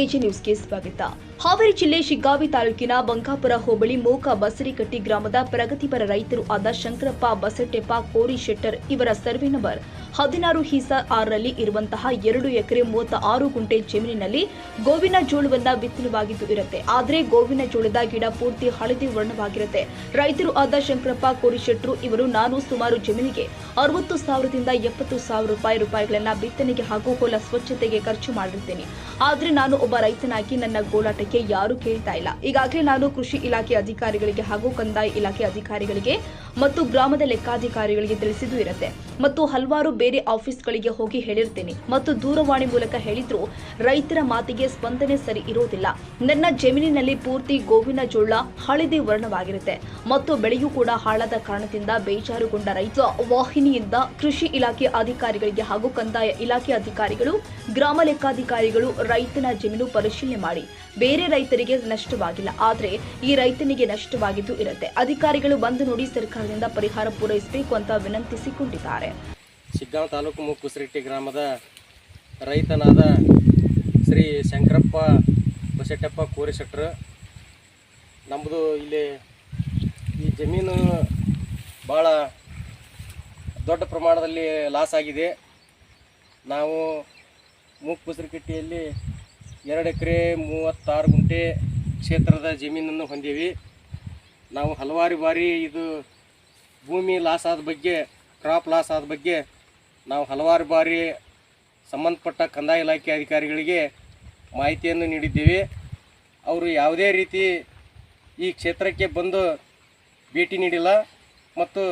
AG ನ್ಯೂಸ್ಗೆ ಸ್ವಾಗತ. ಹಾವೇರಿ ಜಿಲ್ಲೆ ಶಿಗ್ಗಾವಿ ತಾಲೂಕಿನ ಬಂಕಾಪುರ ಹೋಬಳಿ ಮೋಕ ಬಸರಿಕಟ್ಟಿ ಗ್ರಾಮದ ಪ್ರಗತಿಪರ ರೈತರು ಆದ ಶಂಕರಪ್ಪ ಬಸಟೆಪ್ಪ ಕೋರಿಶೆಟ್ಟರ್ ಇವರ ಸರ್ವೆ ನಂಬರ್ 16/6 ರಲ್ಲಿ ಇರುವಂತಹ 2 ಎಕರೆ 36 ಗುಂಟೆ ಜಮೀನಿನಲ್ಲಿ ಗೋವಿನ ಜೋಳವನ್ನ ಬಿತ್ತನೆವಾಗಿದ್ದು ಇರುತ್ತೆ. ಆದರೆ ಗೋವಿನ ಜೋಳದ ಗಿಡ ಪೂರ್ತಿ ಹಳದಿ ವರ್ಣವಾಗಿರುತ್ತೆ. ರೈತರು ಆದ ಶಂಕರಪ್ಪ ಕೋರಿಶೆಟ್ಟರು ಇವರು ನಾನು ಸುಮಾರು ಜಮೀನಿಗೆ 60,000ದಿಂದ 70,000 ರೂಪಾಯಿಗಳನ್ನ ಬಿತ್ತನೆಗೆ ಹಾಗೂ ಹೊಲ ಸ್ವಚ್ಛತೆಗೆ ಖರ್ಚು ಮಾಡಿರ್ತೇನೆ. ಆದ್ರೆ ನಾನು ಒಬ್ಬ ರೈತನಾಗಿ ನನ್ನ ಗೋಳಾಟಕ್ಕೆ ಯಾರು ಕೇಳ್ತಾ ಇಲ್ಲ. ಈಗಾಗಲೇ ನಾನು ಕೃಷಿ ಇಲಾಖೆ ಅಧಿಕಾರಿಗಳಿಗೆ ಹಾಗೂ ಕಂದಾಯ ಇಲಾಖೆ ಅಧಿಕಾರಿಗಳಿಗೆ ಮತ್ತು ಗ್ರಾಮದ ಲೆಕ್ಕಾಧಿಕಾರಿಗಳಿಗೆ ತಿಳಿಸಿದ್ದು ಇರುತ್ತೆ ಮತ್ತು ಹಲವಾರು ಬೇರೆ ಆಫೀಸ್ಗಳಿಗೆ ಹೋಗಿ ಹೇಳಿರ್ತೇನೆ ಮತ್ತು ದೂರವಾಣಿ ಮೂಲಕ ಹೇಳಿದ್ರು ರೈತರ ಮಾತಿಗೆ ಸ್ಪಂದನೆ ಸರಿ ಇರೋದಿಲ್ಲ. ನನ್ನ ಜಮೀನಿನಲ್ಲಿ ಪೂರ್ತಿ ಗೋವಿನ ಜೋಳ ಹಳದಿ ವರ್ಣವಾಗಿರುತ್ತೆ ಮತ್ತು ಬೆಳೆಯೂ ಕೂಡ ಹಾಳಾದ ಕಾರಣದಿಂದ ಬೇಜಾರುಗೊಂಡ ರೈತ ವಾಹಿನಿಯಿಂದ ಕೃಷಿ ಇಲಾಖೆ ಅಧಿಕಾರಿಗಳಿಗೆ ಹಾಗೂ ಕಂದಾಯ ಇಲಾಖೆ ಅಧಿಕಾರಿಗಳು ಗ್ರಾಮ ಲೆಕ್ಕಾಧಿಕಾರಿಗಳು ರೈತನ ಜಮೀನು ಪರಿಶೀಲನೆ ಮಾಡಿ ಬೇರೆ ರೈತರಿಗೆ ನಷ್ಟವಾಗಿಲ್ಲ, ಆದರೆ ಈ ರೈತನಿಗೆ ನಷ್ಟವಾಗಿದ್ದು ಇರುತ್ತೆ. ಅಧಿಕಾರಿಗಳು ಬಂದು ನೋಡಿ ಸರ್ಕಾರದಿಂದ ಪರಿಹಾರ ಪೂರೈಸಬೇಕು ಅಂತ ವಿನಂತಿಸಿಕೊಂಡಿದ್ದಾರೆ. ಶಿಗ್ಗಾಂವ್ ತಾಲೂಕು ಮೂಕುಸರಿಟ್ಟಿ ಗ್ರಾಮದ ರೈತನಾದ ಶ್ರೀ ಶಂಕರಪ್ಪ ಬಸಟೆಪ್ಪ ಕೋರಿಶೆಟ್ಟರು ನಮ್ಮದು ಇಲ್ಲಿ ಈ ಜಮೀನು ಭಾಳ ದೊಡ್ಡ ಪ್ರಮಾಣದಲ್ಲಿ ಲಾಸ್ ಆಗಿದೆ. ನಾವು ಮೂಕುಸರಿಕಟ್ಟಿಯಲ್ಲಿ 2 ಎಕರೆ 36 ಗುಂಟೆ ಕ್ಷೇತ್ರದ ಜಮೀನನ್ನು ಹೊಂದೀವಿ. ನಾವು ಹಲವಾರು ಬಾರಿ ಇದು ಭೂಮಿ ಲಾಸ್ ಆದ ಬಗ್ಗೆ, ಕ್ರಾಪ್ ಲಾಸ್ ಆದ ಬಗ್ಗೆ ನಾವು ಹಲವಾರು ಬಾರಿ ಸಂಬಂಧಪಟ್ಟ ಕಂದಾಯ ಇಲಾಖೆ ಅಧಿಕಾರಿಗಳಿಗೆ ಮಾಹಿತಿಯನ್ನು ನೀಡಿದ್ದೀವಿ. ಅವರು ಯಾವುದೇ ರೀತಿ ಈ ಕ್ಷೇತ್ರಕ್ಕೆ ಬಂದು ಭೇಟಿ ನೀಡಿಲ್ಲ ಮತ್ತು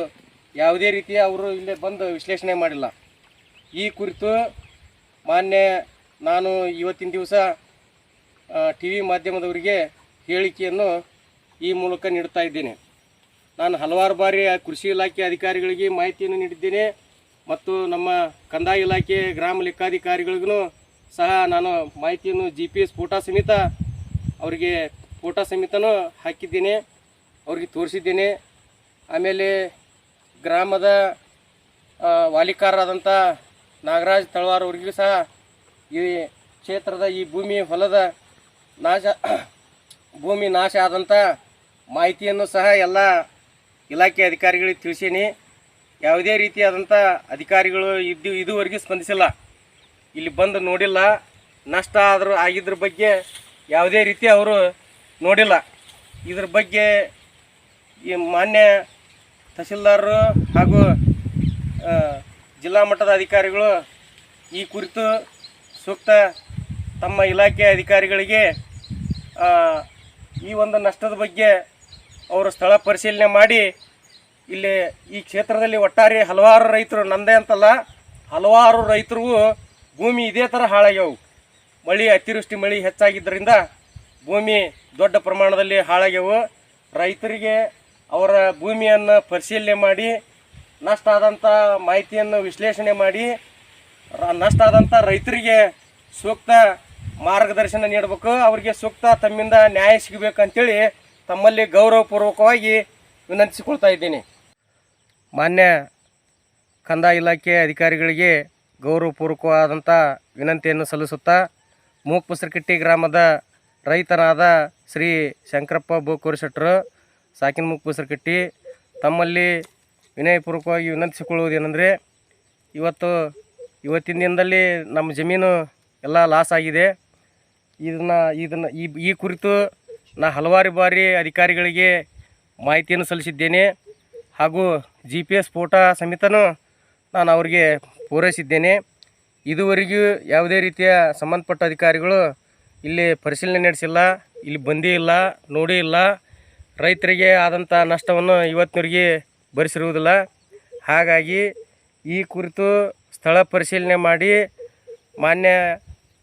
ಯಾವುದೇ ರೀತಿಯ ಅವರು ಇಲ್ಲೇ ಬಂದು ವಿಶ್ಲೇಷಣೆ ಮಾಡಿಲ್ಲ. ಈ ಕುರಿತು ಮಾನ್ಯ ನಾನು ಇವತ್ತಿನ ದಿವಸ ಟಿ ವಿ ಮಾಧ್ಯಮದವರಿಗೆ ಹೇಳಿಕೆಯನ್ನು ಈ ಮೂಲಕ ನೀಡ್ತಾ ಇದ್ದೇನೆ. ನಾನು ಹಲವಾರು ಬಾರಿ ಕೃಷಿ ಇಲಾಖೆ ಅಧಿಕಾರಿಗಳಿಗೆ ಮಾಹಿತಿಯನ್ನು ನೀಡಿದ್ದೇನೆ ಮತ್ತು ನಮ್ಮ ಕಂದಾಯ ಇಲಾಖೆ ಗ್ರಾಮ ಲೆಕ್ಕಾಧಿಕಾರಿಗಳಿಗೂ ಸಹ ನಾನು ಮಾಹಿತಿಯನ್ನು GPS ಫೋಟೋ ಸಮೇತ ಅವರಿಗೆ ಫೋಟೋ ಸಮೇತನೂ ಹಾಕಿದ್ದೇನೆ, ಅವ್ರಿಗೆ ತೋರಿಸಿದ್ದೇನೆ. ಆಮೇಲೆ ಗ್ರಾಮದ ವಾಲಿಕಾರರಾದಂಥ ನಾಗರಾಜ್ ತಳವಾರ್ ಅವರಿಗೂ ಸಹ ಈ ಕ್ಷೇತ್ರದ ಈ ಹೊಲದ ಭೂಮಿ ನಾಶ ಆದಂಥ ಮಾಹಿತಿಯನ್ನು ಸಹ ಎಲ್ಲ ಇಲಾಖೆ ಅಧಿಕಾರಿಗಳಿಗೆ ತಿಳಿಸೀನಿ. ಯಾವುದೇ ರೀತಿಯಾದಂಥ ಅಧಿಕಾರಿಗಳು ಇದುವರೆಗೂ ಸ್ಪಂದಿಸಿಲ್ಲ, ಇಲ್ಲಿ ಬಂದು ನೋಡಿಲ್ಲ. ನಷ್ಟ ಆಗಿದ್ರ ಬಗ್ಗೆ ಯಾವುದೇ ರೀತಿ ಅವರು ನೋಡಿಲ್ಲ. ಇದ್ರ ಬಗ್ಗೆ ಈ ಮಾನ್ಯ ತಹಸೀಲ್ದಾರರು ಹಾಗೂ ಜಿಲ್ಲಾ ಮಟ್ಟದ ಅಧಿಕಾರಿಗಳು ಈ ಕುರಿತು ಸೂಕ್ತ ತಮ್ಮ ಇಲಾಖೆ ಅಧಿಕಾರಿಗಳಿಗೆ ಈ ಒಂದು ನಷ್ಟದ ಬಗ್ಗೆ ಅವರು ಸ್ಥಳ ಪರಿಶೀಲನೆ ಮಾಡಿ ಇಲ್ಲಿ ಈ ಕ್ಷೇತ್ರದಲ್ಲಿ ಒಟ್ಟಾರೆ ಹಲವಾರು ರೈತರು, ನಂದೇ ಅಂತಲ್ಲ ಹಲವಾರು ರೈತರಿಗೂ ಭೂಮಿ ಇದೇ ಥರ ಹಾಳಾಗ್ಯವು. ಅತಿವೃಷ್ಟಿ ಮಳೆ ಹೆಚ್ಚಾಗಿದ್ದರಿಂದ ಭೂಮಿ ದೊಡ್ಡ ಪ್ರಮಾಣದಲ್ಲಿ ಹಾಳಾಗ್ಯವು. ರೈತರಿಗೆ ಅವರ ಭೂಮಿಯನ್ನು ಪರಿಶೀಲನೆ ಮಾಡಿ ನಷ್ಟ ಆದಂಥ ಮಾಹಿತಿಯನ್ನು ವಿಶ್ಲೇಷಣೆ ಮಾಡಿ ನಷ್ಟ ಆದಂಥ ರೈತರಿಗೆ ಸೂಕ್ತ ಮಾರ್ಗದರ್ಶನ ನೀಡಬೇಕು, ಅವರಿಗೆ ಸೂಕ್ತ ತಮ್ಮಿಂದ ನ್ಯಾಯ ಸಿಗಬೇಕಂತೇಳಿ ತಮ್ಮಲ್ಲಿ ಗೌರವಪೂರ್ವಕವಾಗಿ ವಿನಂತಿಸಿಕೊಳ್ತಾ ಇದ್ದೀನಿ. ಮಾನ್ಯ ಕಂದಾಯ ಇಲಾಖೆ ಅಧಿಕಾರಿಗಳಿಗೆ ಗೌರವಪೂರ್ವಕವಾದಂಥ ವಿನಂತಿಯನ್ನು ಸಲ್ಲಿಸುತ್ತಾ ಮೂಕುಸರಿಕಟ್ಟಿ ಗ್ರಾಮದ ರೈತನಾದ ಶ್ರೀ ಶಂಕರಪ್ಪ ಕೋರಿಶೆಟ್ಟರು ಸಾಕಿನ ಮೂಕುಸರಿಕಟ್ಟಿ ತಮ್ಮಲ್ಲಿ ವಿನಯಪೂರ್ವಕವಾಗಿ ವಿನಂತಿಸಿಕೊಳ್ಳುವುದೇನೆಂದರೆ, ಇವತ್ತಿನ ದಿನದಲ್ಲಿ ನಮ್ಮ ಜಮೀನು ಎಲ್ಲ ಲಾಸ್ ಆಗಿದೆ. ಈ ಕುರಿತು ನಾ ಹಲವಾರು ಬಾರಿ ಅಧಿಕಾರಿಗಳಿಗೆ ಮಾಹಿತಿಯನ್ನು ಸಲ್ಲಿಸಿದ್ದೇನೆ ಹಾಗೂ GPS ಫೋಟೋ ಸಮೇತನೂ ನಾನು ಅವರಿಗೆ ಪೂರೈಸಿದ್ದೇನೆ. ಇದುವರೆಗೂ ಯಾವುದೇ ರೀತಿಯ ಸಂಬಂಧಪಟ್ಟ ಅಧಿಕಾರಿಗಳು ಇಲ್ಲಿ ಪರಿಶೀಲನೆ ನಡೆಸಿಲ್ಲ, ಇಲ್ಲಿ ಬಂದೇ ಇಲ್ಲ, ನೋಡೇ ಇಲ್ಲ. ರೈತರಿಗೆ ಆದಂಥ ನಷ್ಟವನ್ನು ಇವತ್ತಿನವರೆಗೆ ಭರಿಸಿರುವುದಿಲ್ಲ. ಹಾಗಾಗಿ ಈ ಕುರಿತು ಸ್ಥಳ ಪರಿಶೀಲನೆ ಮಾಡಿ ಮಾನ್ಯ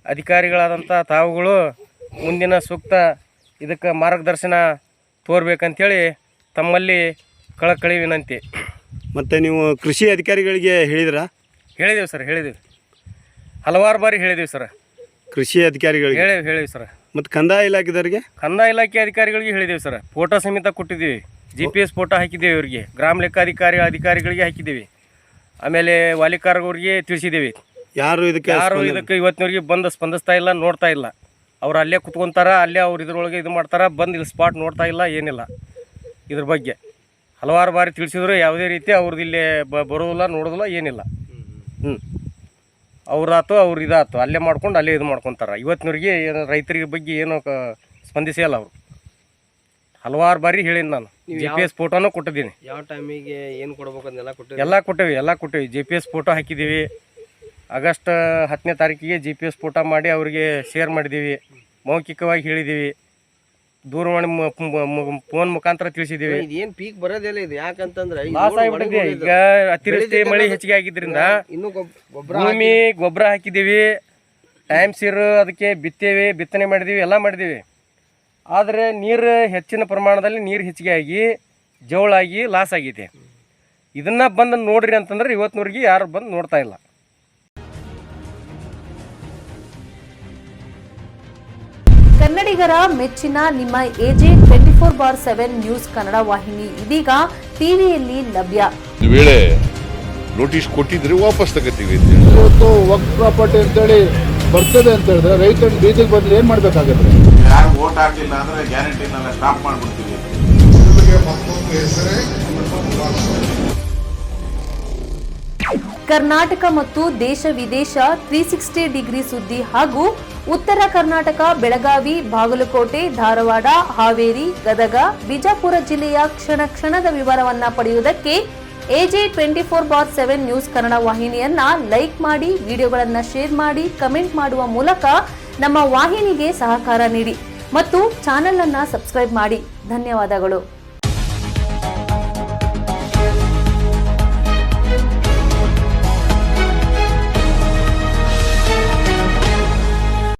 ಅಧಿಕಾರಿಗಳಾದಂಥ ತಾವುಗಳು ಮುಂದಿನ ಸೂಕ್ತ ಇದಕ್ಕೆ ಮಾರ್ಗದರ್ಶನ ತೋರ್ಬೇಕಂತೇಳಿ ತಮ್ಮಲ್ಲಿ ಕಳಕಳಿ ವಿನಂತಿ. ಮತ್ತು ನೀವು ಕೃಷಿ ಅಧಿಕಾರಿಗಳಿಗೆ ಹೇಳಿದಿರಾ? ಹೇಳಿದೆವು ಸರ್, ಹೇಳಿದೆವು, ಹಲವಾರು ಬಾರಿ ಹೇಳಿದೆವು ಸರ್. ಕೃಷಿ ಅಧಿಕಾರಿಗಳಿಗೆ ಹೇಳಿವಿ ಸರ್. ಮತ್ತು ಕಂದಾಯ ಇಲಾಖೆದವರಿಗೆ? ಕಂದಾಯ ಇಲಾಖೆ ಅಧಿಕಾರಿಗಳಿಗೆ ಹೇಳಿದೆವು ಸರ್. ಫೋಟೋ ಸಮೇತ ಕೊಟ್ಟಿದ್ದೀವಿ, GPS ಫೋಟೋ ಹಾಕಿದ್ದೇವೆ ಇವರಿಗೆ, ಗ್ರಾಮ ಅಧಿಕಾರಿಗಳಿಗೆ ಹಾಕಿದ್ದೀವಿ. ಆಮೇಲೆ ವಾಲಿಕಾರರಿಗೆ ತಿಳಿಸಿದ್ದೀವಿ. ಯಾರು ಇದಕ್ಕೆ ಇವತ್ತಿನವರೆಗೆ ಬಂದು ಸ್ಪಂದಿಸ್ತಾ ಇಲ್ಲ, ನೋಡ್ತಾ ಇಲ್ಲ. ಅವ್ರು ಅಲ್ಲೇ ಕುತ್ಕೊಂತಾರ, ಅಲ್ಲೇ ಅವ್ರು ಇದ್ರೊಳಗೆ ಇದು ಮಾಡ್ತಾರೆ, ಬಂದು ಇಲ್ಲಿ ಸ್ಪಾಟ್ ನೋಡ್ತಾ ಇಲ್ಲ, ಏನಿಲ್ಲ. ಇದ್ರ ಬಗ್ಗೆ ಹಲವಾರು ಬಾರಿ ತಿಳಿಸಿದ್ರು, ಯಾವುದೇ ರೀತಿ ಅವ್ರದ್ದು ಇಲ್ಲಿ ಬರೋದಿಲ್ಲ, ನೋಡೋದಿಲ್ಲ, ಏನಿಲ್ಲ. ಅವ್ರಾತು ಅವ್ರು ಇದಾತು, ಅಲ್ಲೇ ಮಾಡ್ಕೊಂಡು ಅಲ್ಲೇ ಇದು ಮಾಡ್ಕೊತಾರೆ. ಇವತ್ತಿನವ್ರಿಗೆ ಏನು ರೈತರಿಗೆ ಬಗ್ಗೆ ಏನು ಸ್ಪಂದಿಸೇ ಇಲ್ಲ ಅವರು. ಹಲವಾರು ಬಾರಿ ಹೇಳೀನಿ ನಾನು, GPS ಫೋಟೋನೂ ಕೊಟ್ಟಿದ್ದೀನಿ. ಯಾವ ಟೈಮಿಗೆ ಏನು ಕೊಡ್ಬೇಕಂದೆಲ್ಲ ಕೊಟ್ಟಿದ್ದೀವಿ. ಎಲ್ಲ ಕೊಟ್ಟಿವಿ. GPS ಫೋಟೋ ಹಾಕಿದ್ದೀವಿ. ಆಗಸ್ಟ್ 10ನೇ ತಾರೀಕಿಗೆ GPS ಫೋಟೋ ಮಾಡಿ ಅವರಿಗೆ ಶೇರ್ ಮಾಡಿದ್ದೀವಿ. ಮೌಖಿಕವಾಗಿ ಹೇಳಿದ್ದೀವಿ. ದೂರವಾಣಿ ಫೋನ್ ಮುಖಾಂತರ ತಿಳಿಸಿದ್ದೀವಿ. ಏನು ಪೀಕ್ ಬರೋದಿಲ್ಲ ಇದು, ಯಾಕಂತಂದ್ರೆ ಲಾಸ್ ಆಗಿಬಿಟ್ಟಿದೆ. ಈಗ ಅತಿವೃಷ್ಟಿ ಮಳೆ ಹೆಚ್ಚಿಗೆ ಆಗಿದ್ದರಿಂದ ಇನ್ನೂ ಭೂಮಿ ಗೊಬ್ಬರ ಹಾಕಿದ್ದೀವಿ, ಟೈಮ್ ಸೀರು ಅದಕ್ಕೆ ಬಿತ್ತನೆ ಮಾಡಿದ್ದೀವಿ, ಎಲ್ಲ ಮಾಡಿದ್ದೀವಿ. ಆದರೆ ನೀರು ಹೆಚ್ಚಿನ ಪ್ರಮಾಣದಲ್ಲಿ ನೀರು ಹೆಚ್ಚಿಗೆ ಆಗಿ ಜವಳಾಗಿ ಲಾಸ್ ಆಗಿದೆ. ಇದನ್ನು ಬಂದು ನೋಡ್ರಿ ಅಂತಂದ್ರೆ ಇವತ್ತಿನವ್ರಿಗೆ ಯಾರು ಬಂದು ನೋಡ್ತಾ ಇಲ್ಲ. ಕನ್ನಡಿಗರ ಮೆಚ್ಚಿನ ನಿಮ್ಮ AJ 24/7 ನ್ಯೂಸ್ ಕನ್ನಡ ವಾಹಿನಿ ಇದೀಗ ಟಿವಿಯಲ್ಲಿ ಲಭ್ಯ. ಒಂದು ವೇಳೆ ನೋಟಿಸ್ ಕೊಟ್ಟಿದ್ರೆ ವಾಪಸ್ ತಗೋತೀವಿ. ಇವತ್ತು ವಕ್ಫ್ ಪ್ರಾಪರ್ಟಿ ಅಂತೇಳಿ ಬರ್ತದೆ ಅಂತ ಹೇಳಿದ್ರೆ ರೈತರು ಬೀದಿಗೆ ಬಂದು ಏನ್ ಮಾಡ್ಬೇಕಾಗತ್ತೆ? ಯಾರು ವೋಟ್ ಹಾಕಿಲ್ಲ ಅಂದ್ರೆ ಗ್ಯಾರಂಟಿನೆಲ್ಲ ಸ್ಟಾಪ್ ಮಾಡ್ಬಿಡ್ತೀವಿ. ಕರ್ನಾಟಕ ಮತ್ತು ದೇಶ ವಿದೇಶ 360 ಡಿಗ್ರಿ ಸುದ್ದಿ ಹಾಗೂ ಉತ್ತರ ಕರ್ನಾಟಕ, ಬೆಳಗಾವಿ, ಬಾಗಲಕೋಟೆ, ಧಾರವಾಡ, ಹಾವೇರಿ, ಗದಗ, ಬಿಜಾಪುರ ಜಿಲ್ಲೆಯ ಕ್ಷಣದ ವಿವರವನ್ನ ಪಡೆಯುವುದಕ್ಕೆ AJ 24/7 ನ್ಯೂಸ್ ಕನ್ನಡ ವಾಹಿನಿಯನ್ನ ಲೈಕ್ ಮಾಡಿ, ವಿಡಿಯೋಗಳನ್ನ ಶೇರ್ ಮಾಡಿ, ಕಮೆಂಟ್ ಮಾಡುವ ಮೂಲಕ ನಮ್ಮ ವಾಹಿನಿಗೆ ಸಹಕಾರ ನೀಡಿ ಮತ್ತು ಚಾನೆಲ್ ಅನ್ನ ಸಬ್ಸ್ಕ್ರೈಬ್ ಮಾಡಿ. ಧನ್ಯವಾದಗಳು.